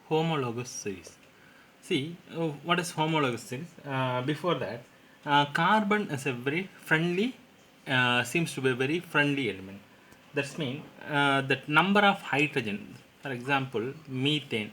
Homologous series. See, what is homologous series? Before that, carbon is a very friendly, seems to be a very friendly element. That's mean that number of hydrogen, for example, methane.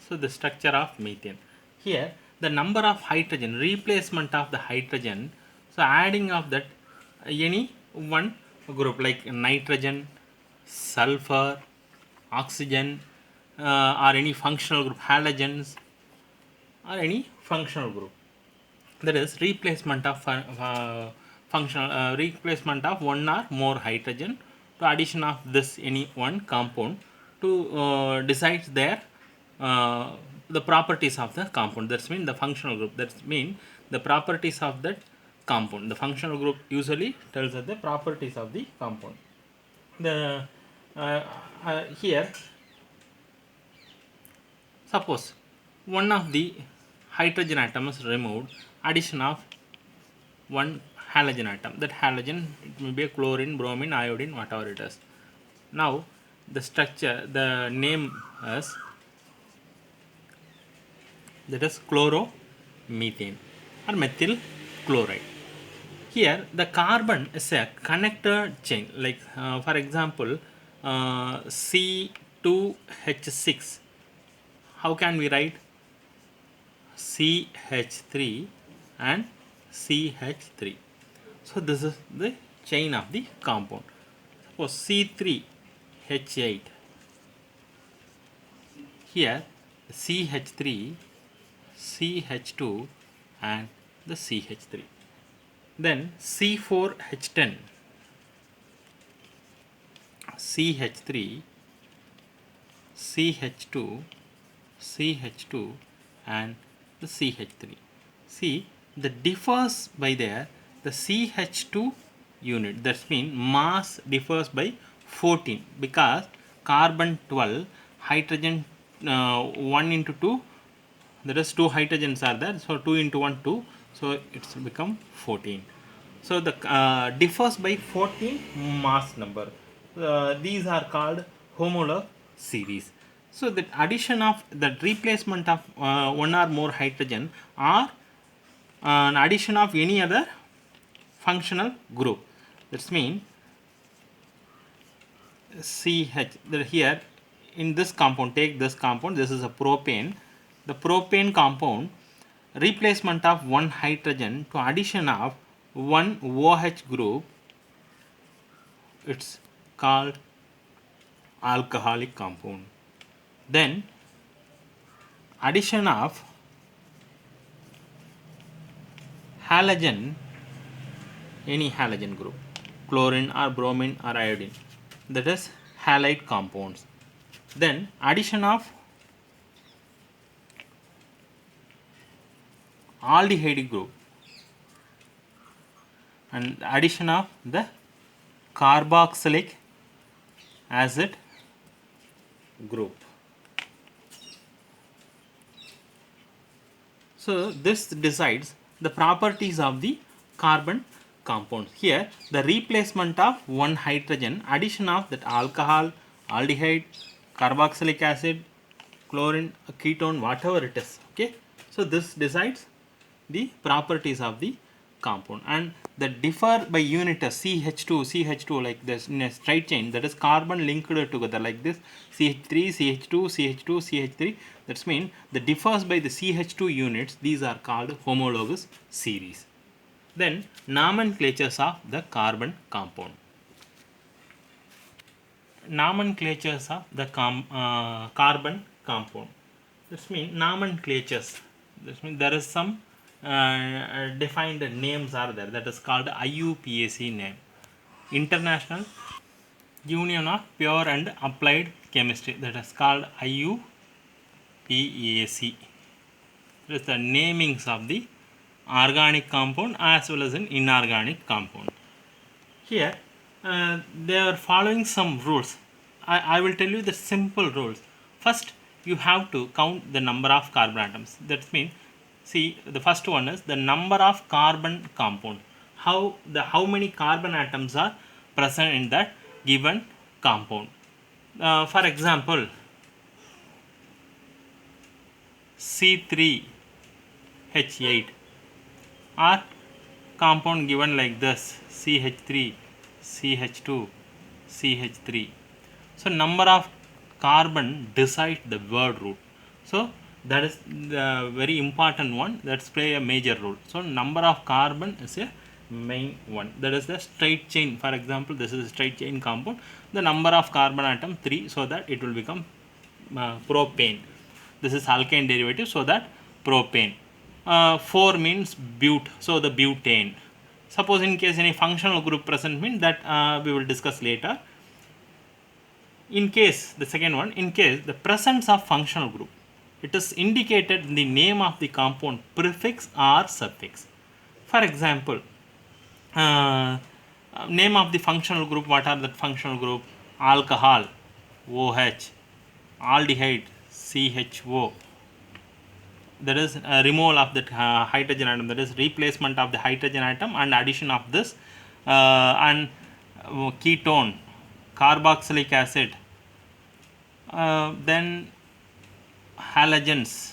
So the structure of methane. Here, the number of hydrogen, replacement of the hydrogen. So adding of that any one group like nitrogen, sulfur, oxygen, or any functional group, halogens, or any functional group. That is replacement of functional replacement of one or more hydrogen to addition of this any one compound to decide their uh, the properties of the compound. That's mean the functional group. That's mean the properties of that compound. The functional group usually tells us the properties of the compound. The here suppose one of the hydrogen atom is removed, addition of one halogen atom. That halogen, it may be a chlorine, bromine, iodine, whatever it is. Now the structure, the name is, that is chloromethane or methyl chloride. Here the carbon is a connector chain, like for example C2H6. How can we write? CH3 and CH3. So this is the chain of the compound. Suppose C3H8. Here CH3, CH2 and the CH3. Then C4H10, CH3, CH2, CH2 and the CH3. See, the differs by there the CH2 unit. That means mass differs by 14 because carbon 12, hydrogen 1 into 2. There is 2 hydrogens are there, so 2 into 1 2, so it's become 14. So the differs by 14 mass number. These are called homolog series. So the addition of the replacement of one or more hydrogen or an addition of any other functional group. That means CH. Here in this compound, take this compound. This is a propane. The propane compound, replacement of one hydrogen to addition of one OH group, it's called alcoholic compound. Then addition of halogen, any halogen group, chlorine or bromine or iodine, that is halide compounds. Then addition of aldehyde group and addition of the carboxylic acid group. So this decides the properties of the carbon compounds. Here the replacement of one hydrogen, addition of that alcohol, aldehyde, carboxylic acid, chlorine, ketone, whatever it is. Okay, so this decides the properties of the compound, and that differ by unit of CH2 like this in a straight chain, that is carbon linked together like this, CH3 CH2 CH2 CH3. That's mean the differs by the CH2 units. These are called homologous series. Then nomenclatures of the carbon compound. Nomenclatures of the carbon compound. This means nomenclatures. This means there is some defined names are there, that is called IUPAC name, International Union of Pure and Applied Chemistry, that is called IUPAC. That is the namings of the organic compound as well as an inorganic compound. Here they are following some rules. I will tell you the simple rules. First, you have to count the number of carbon atoms. That means, see, the first one is the number of carbon compound. How many carbon atoms are present in that given compound. For example, C3H8 or compound given like this, CH3, CH2, CH3. So number of carbon decides the word root. So that is the very important one, that's play a major role. So number of carbon is a main one, that is the straight chain. For example, this is a straight chain compound, the number of carbon atom 3, so that it will become propane. This is alkane derivative, so that propane. 4 means but, so the butane. Suppose in case any functional group present mean that we will discuss later. In case, the second one, in case the presence of functional group, it is indicated in the name of the compound prefix or suffix. For example, name of the functional group, what are the functional group? Alcohol, OH, aldehyde, CHO. That is removal of that hydrogen atom, that is replacement of the hydrogen atom and addition of this and ketone, carboxylic acid, then halogens.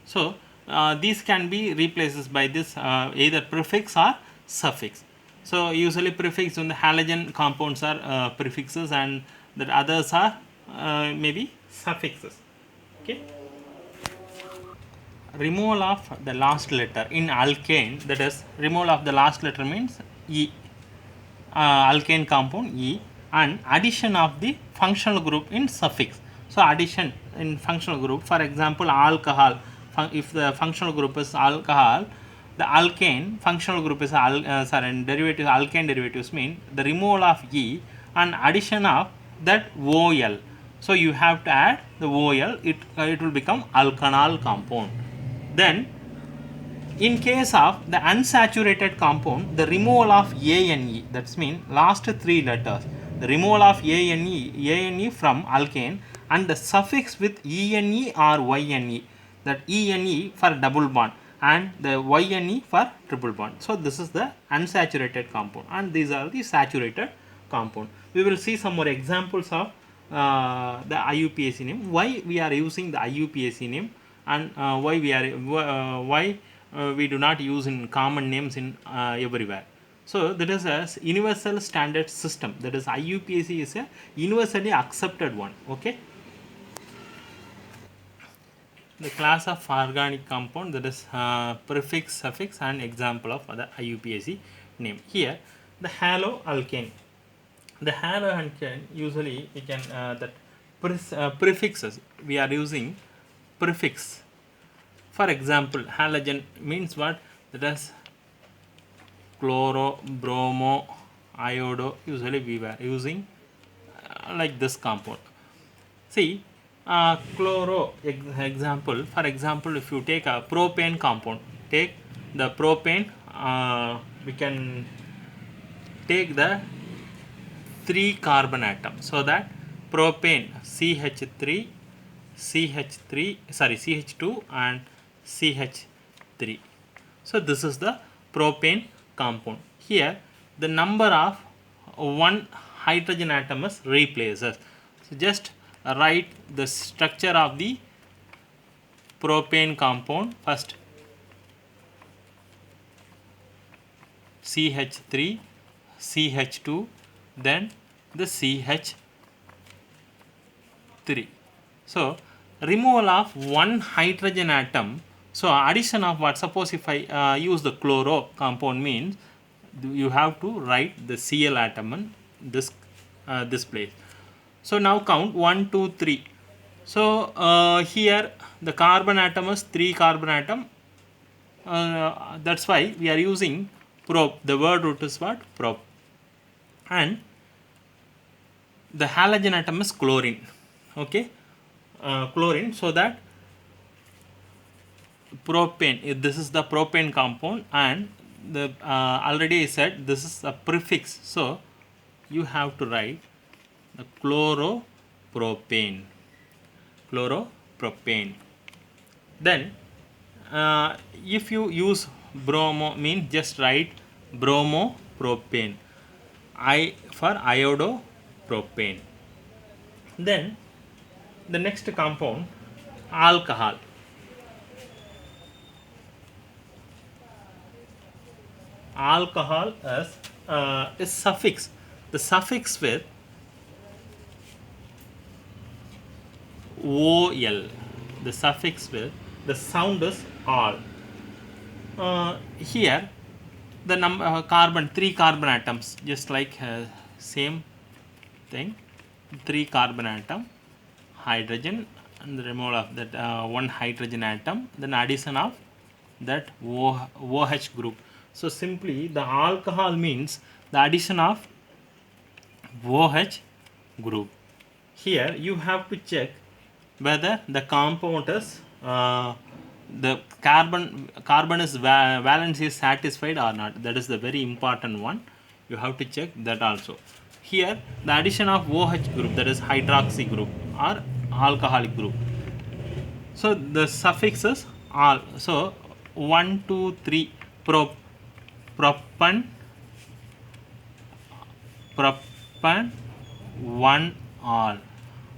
So these can be replaced by this either prefix or suffix. So usually prefix when the halogen compounds are prefixes and the others are maybe suffixes. Okay. Removal of the last letter in alkane, that is removal of the last letter means E, alkane compound E, and addition of the functional group in suffix. So addition in functional group, for example alcohol, if the functional group is alcohol, the alkane functional group is derivative, alkane derivatives mean the removal of E and addition of that OL. So you have to add the OL, it will become alkanol compound. Then in case of the unsaturated compound, the removal of ANE, that's mean last 3 letters, the removal of ANE from alkane and the suffix with ENE or YNE, that ENE for double bond and the YNE for triple bond. So this is the unsaturated compound and these are the saturated compound. We will see some more examples of the IUPAC name, why we are using the IUPAC name, and why we do not use in common names in everywhere. So that is a universal standard system, that is IUPAC is a universally accepted one. Okay. The class of organic compound, that is prefix, suffix and example of the IUPAC name. Here the haloalkane. The haloalkane usually we can that prefixes, we are using prefix. For example, halogen means what? That is chloro, bromo, iodo. Usually we were using like this compound. See, chloro example. For example, if you take a propane compound, take the propane. We can take the 3 carbon atom, so that propane CH3, CH2 and CH3. So this is the propane compound. Here the number of one hydrogen atom is replaces. So just write the structure of the propane compound. First CH3, CH2, then the CH3. So removal of one hydrogen atom, so addition of what? Suppose if I use the chloro compound means you have to write the Cl atom in this place. So now count 1, 2, 3. So here the carbon atom is 3 carbon atom. That's why we are using prop. The word root is what? Prop. And the halogen atom is chlorine. Okay, chlorine. So that propane, this is the propane compound, and the already I said this is a prefix. So you have to write the chloropropane. Then if you use bromo, mean just write bromo propane. I for iodopropane. Then the next compound, alcohol. Alcohol is suffix. The suffix with ol. The suffix with the sound is all. Here the number carbon, 3 carbon atoms, just like same thing, 3 carbon atom, hydrogen, and the removal of that 1 hydrogen atom, then addition of that OH group. So simply the alcohol means the addition of OH group. Here you have to check whether the compound is the carbon is valence is satisfied or not. That is the very important one. You have to check that also. Here the addition of OH group, that is hydroxy group or alcoholic group. So the suffix is al. So 1, 2, 3 propan 1 all,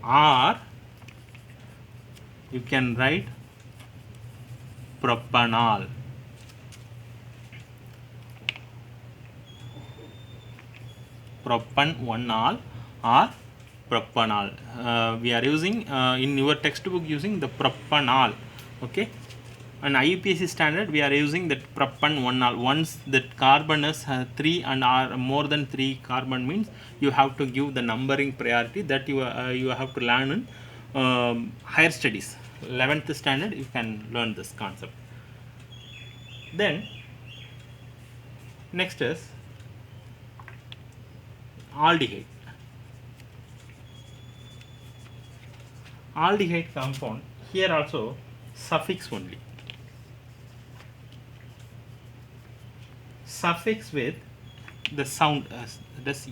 or you can write propanol. Propan 1 all or propanol. We are using in your textbook using the propanol. Okay. On IUPAC standard, we are using that propan 1 all. Once that carbon is 3 and or more than 3 carbon means you have to give the numbering priority that you have to learn in higher studies. 11th standard you can learn this concept. Then next is aldehyde. Aldehyde compound, here also suffix only. Suffix with the sound this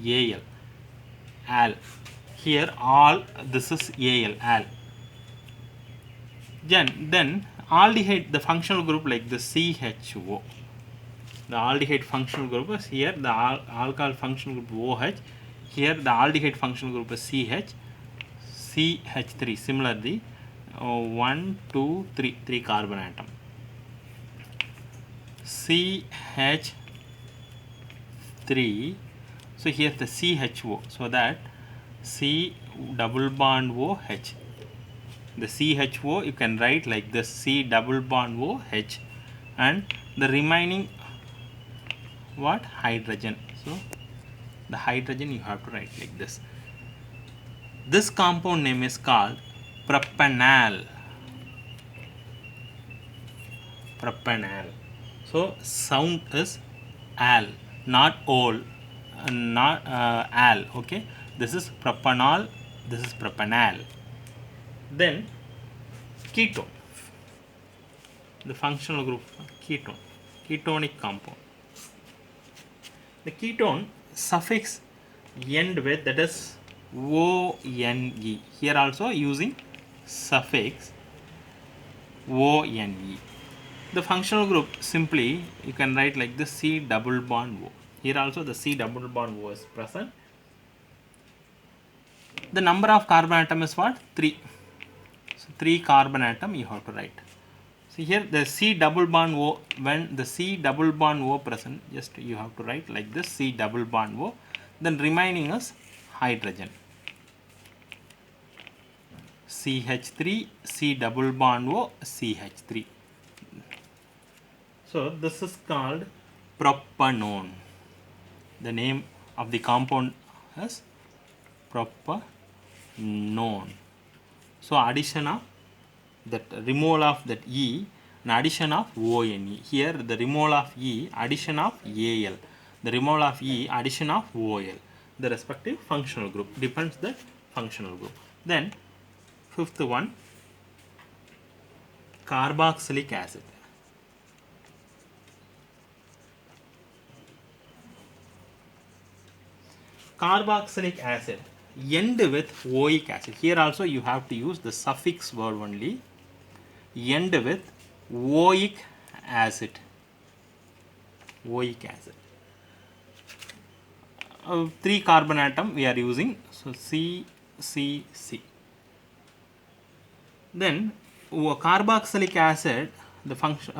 al. Here all, this is al. Then aldehyde, the functional group like the CHO. The aldehyde functional group is here, the alcohol functional group OH. Here the aldehyde functional group is CH3. Similarly, 1, 2, 3, 3 carbon atom. CH3. So here the CHO. So that C double bond OH. The CHO you can write like this, C double bond OH, and the remaining what, hydrogen. So the hydrogen you have to write like this. This compound name is called propanal. Propanal. So sound is al, not ol, not al. Okay, this is propanol, this is propanal. Then ketone, the functional group ketone, ketonic compound. The ketone suffix end with, that is ONE. Here also using suffix ONE. The functional group simply you can write like this, C double bond O. Here also the C double bond O is present. The number of carbon atom is what? 3. So 3 carbon atom you have to write. See here the C double bond O, when the C double bond O present, just you have to write like this, C double bond O. Then remaining is hydrogen. CH3, C double bond O, CH3. So this is called propanone. The name of the compound is propanone. So addition of that, removal of that E and addition of ONE. Here the removal of E, addition of Al. The removal of E, addition of OL. The respective functional group depends the functional group. Then fifth one, carboxylic acid. Carboxylic acid end with oic acid. Here also you have to use the suffix word only. End with oic acid. Oic acid. 3 carbon atom we are using, so C, C, C. Then carboxylic acid, the function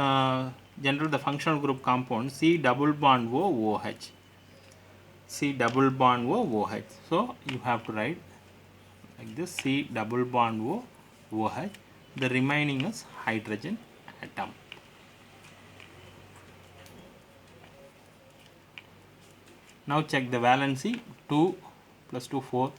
general the functional group compound C double bond O OH, C double bond O OH. So you have to write like this, C double bond O OH. The remaining is hydrogen atom. Now check the valency, 2 plus 2 4,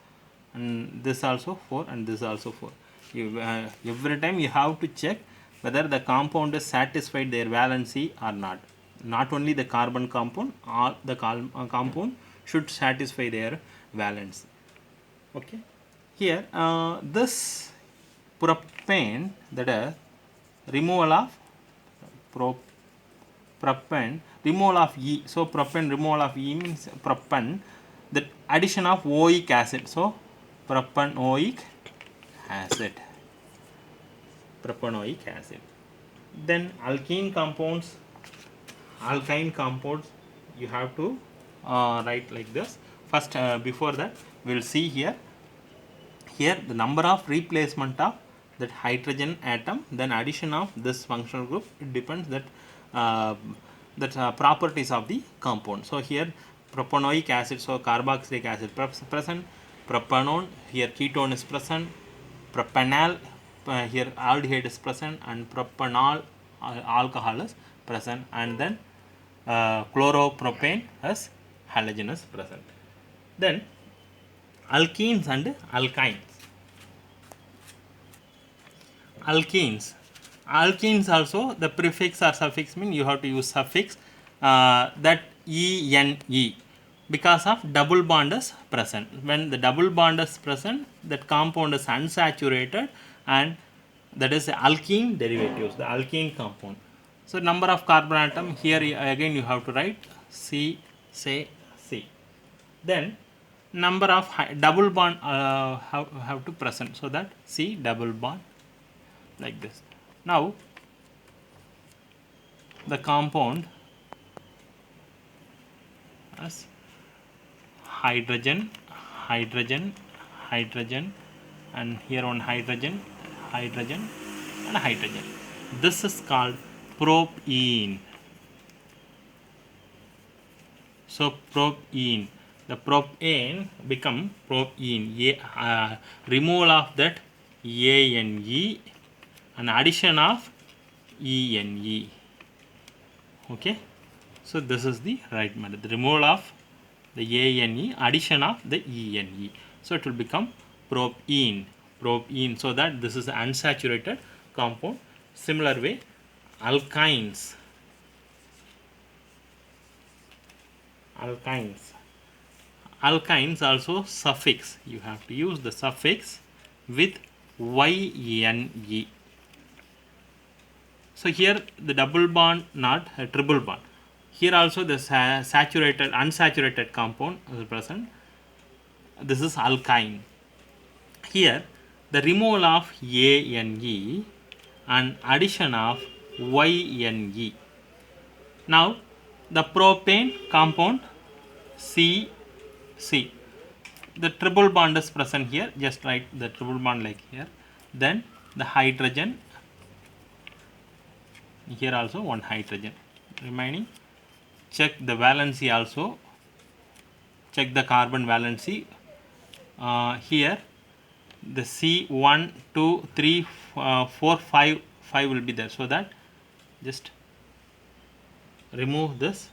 and this also 4 and this also 4. You, every time you have to check whether the compound is satisfied their valency or not. Not only the carbon compound, all the compound should satisfy their valence. Okay. Here this propane, that is removal of propane, removal of E. So propane removal of E means propane, the addition of oic acid. So propanoic acid, propanoic acid. Then alkene compounds, you have to write like this. First before that we will see here the number of replacement of that hydrogen atom, then addition of this functional group. It depends that properties of the compound. So here propanoic acid, so carboxylic acid present, propanone, here ketone is present, propanal, here aldehyde is present, and propanol alcohol is present, and then chloropropane as halogen is present. Then alkenes and alkynes. Alkenes also, the prefix or suffix mean you have to use suffix that ene, because of double bond is present. When the double bond is present, that compound is unsaturated, and that is the alkene derivatives, the alkene compound. So number of carbon atom, here again you have to write C, say C. Then number of double bond have to present, so that C double bond, like this. Now the compound as hydrogen, hydrogen, hydrogen, and here one hydrogen, hydrogen, and hydrogen. This is called propene. So propene, the propane become propene, removal of that ane and addition of ene. Okay, so this is the right method, the removal of the ane, addition of the ene. So it will become propene, so that this is an unsaturated compound. Similar way, alkynes, alkynes also suffix, you have to use the suffix with yne. So here the double bond, not a triple bond. Here also the unsaturated compound is present. This is alkyne. Here the removal of ane and addition of yne. Now the propane compound C, the triple bond is present here, just write the triple bond like here. Then the hydrogen, here also one hydrogen remaining. Check the valency also, check the carbon valency. Here the C 1, 2, 3, 4, 5 will be there, so that just remove this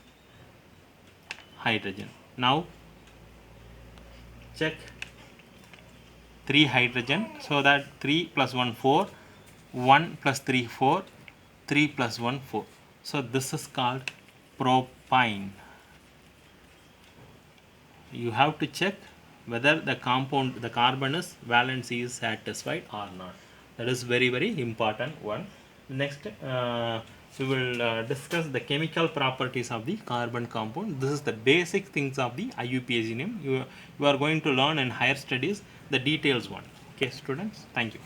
hydrogen. Now check 3 hydrogen, so that 3 plus 1 4, 1 plus 3 4, 3 plus 1 4. So this is called propyne. You have to check whether the compound, the carbon is valency is satisfied or not. That is very important one. Next we will discuss the chemical properties of the carbon compound. This is the basic things of the IUPAC name. You are going to learn in higher studies the details one. Okay students, thank you.